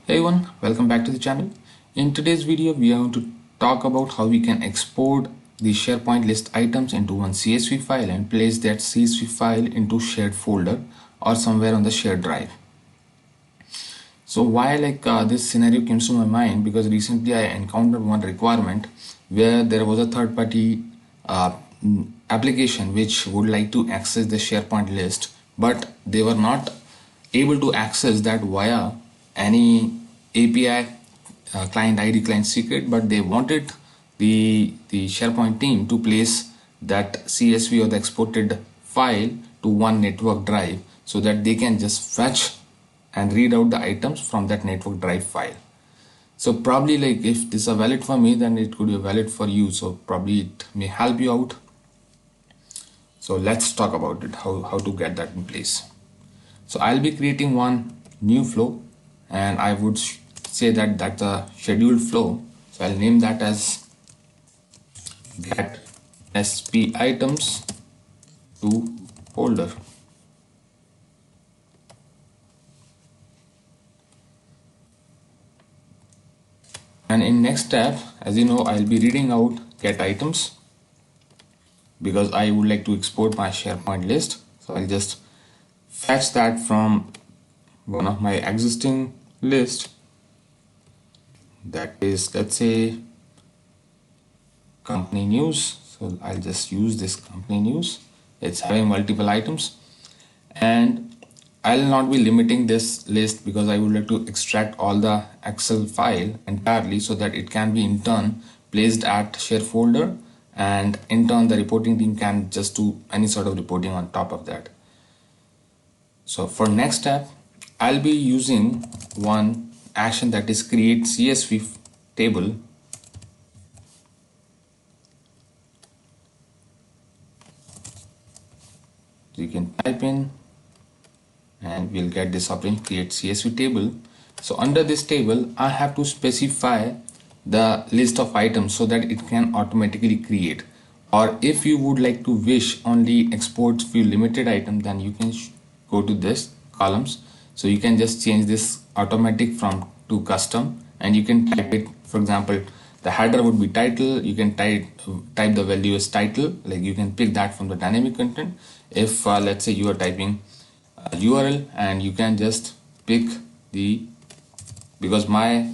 Hey everyone, welcome back to the channel. In today's video, we are going to talk about how we can export the SharePoint list items into one CSV file and place that CSV file into shared folder or somewhere on the shared drive. So why this scenario came to my mind because recently I encountered one requirement where there was a third-party application which would like to access the SharePoint list, but they were not able to access that via any API, client ID, client secret, but they wanted the SharePoint team to place that CSV or the exported file to one network drive so that they can just fetch and read out the items from that network drive file. So probably if this is valid for me, then it could be valid for you. So probably it may help you out. So let's talk about it, how to get that in place. So I'll be creating one new flow and I would say that that's a scheduled flow. So I'll name that as get SP items to folder. And in next step, as you know, I'll be reading out get items because I would like to export my SharePoint list. So I'll just fetch that from one of my existing list, that is, let's say, company news. So I'll just use this company news. It's having multiple items, and I'll not be limiting this list because I would like to extract all the Excel file entirely so that it can be in turn placed at share folder, and in turn the reporting team can just do any sort of reporting on top of that. So for next step, I'll be using one action, that is create CSV table. So you can type in and we'll get this option, create CSV table. So under this table, I have to specify the list of items so that it can automatically create. Or if you would like to wish only export few limited items, then you can go to this columns. So you can just change this automatic from to custom, and you can type it. For example, the header would be title. You can type the value as title, like you can pick that from the dynamic content. If let's say you are typing URL, and you can just pick the, because my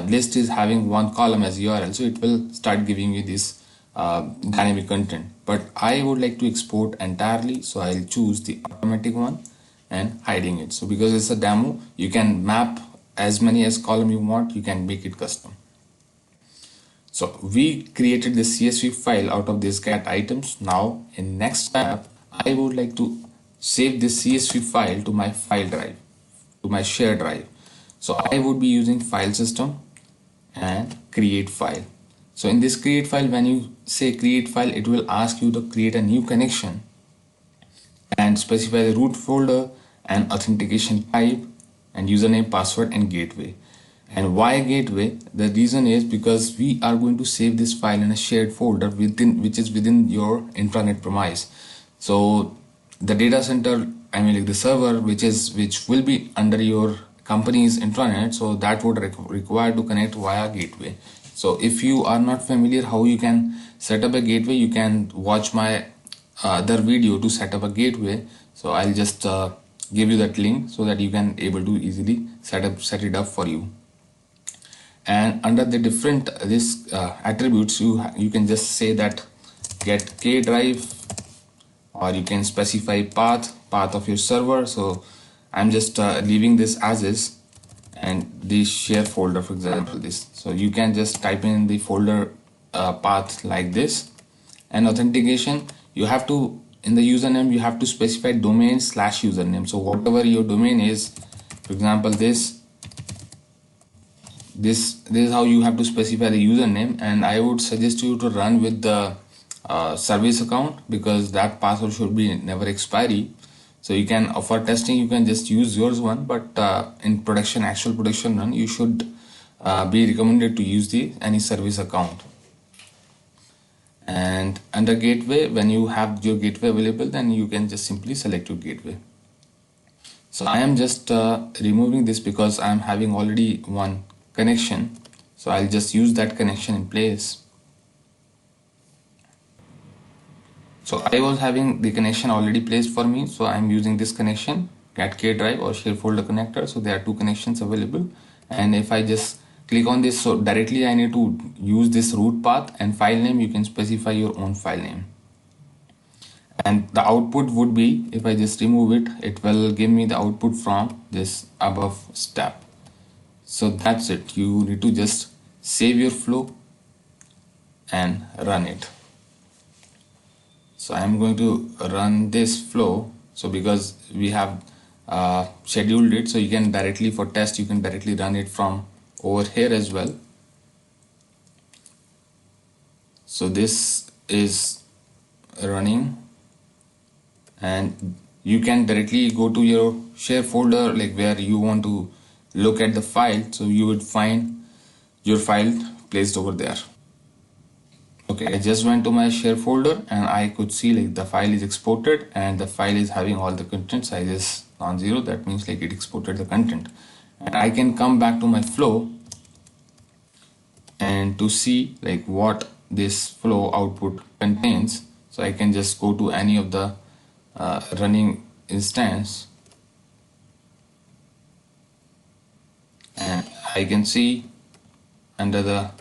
list is having one column as URL, so it will start giving you this dynamic content. But I would like to export entirely, so I'll choose the automatic one and hiding it. So because it's a demo, you can map as many as column you want, you can make it custom. So we created the CSV file out of this get items. Now in next step, I would like to save this CSV file to my file drive, to my share drive. So I would be using file system and create file. So in this create file, when you say create file, it will ask you to create a new connection and specify the root folder and authentication type and username, password, and gateway. And why gateway? The reason is because we are going to save this file in a shared folder which is within your intranet premise. So the data center, I mean like the server which will be under your company's intranet, so that would require to connect via gateway. So if you are not familiar how you can set up a gateway, you can watch my other video to set up a gateway. So I'll just give you that link so that you can able to easily set it up for you. And under the different attributes, you can just say that get K drive, or you can specify path of your server. So I'm just leaving this as is, and the share folder, for example, this. So you can just type in the folder path like this. And authentication, you have to, in the username, you have to specify domain / username. So whatever your domain is, for example, this is how you have to specify the username. And I would suggest you to run with the service account, because that password should be never expiry. So you can, for testing, you can just use yours one, but in production, actual production run, you should be recommended to use any service account. And under gateway, when you have your gateway available, then you can just simply select your gateway. So I am just removing this because I am having already one connection. So I'll just use that connection in place. So I was having the connection already placed for me. So I'm using this connection, cat K drive or share folder connector. So there are two connections available. And if I just click on this, so directly I need to use this root path and file name. You can specify your own file name. And the output would be, if I just remove it, it will give me the output from this above step. So that's it. You need to just save your flow and run it. So I'm going to run this flow. So because we have scheduled it, so you can directly, for test, you can directly run it from over here as well. So this is running, and you can directly go to your share folder, like where you want to look at the file. So you would find your file placed over there. Okay, I just went to my share folder and I could see like the file is exported and the file is having all the content sizes non-zero. That means like it exported the content. And I can come back to my flow and to see like what this flow output contains. So I can just go to any of the running instance and I can see under the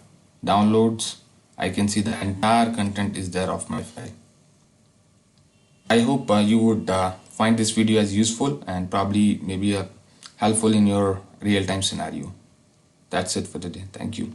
downloads, I can see the entire content is there of my file. I hope you would find this video as useful and probably maybe helpful in your real-time scenario. That's it for today. Thank you.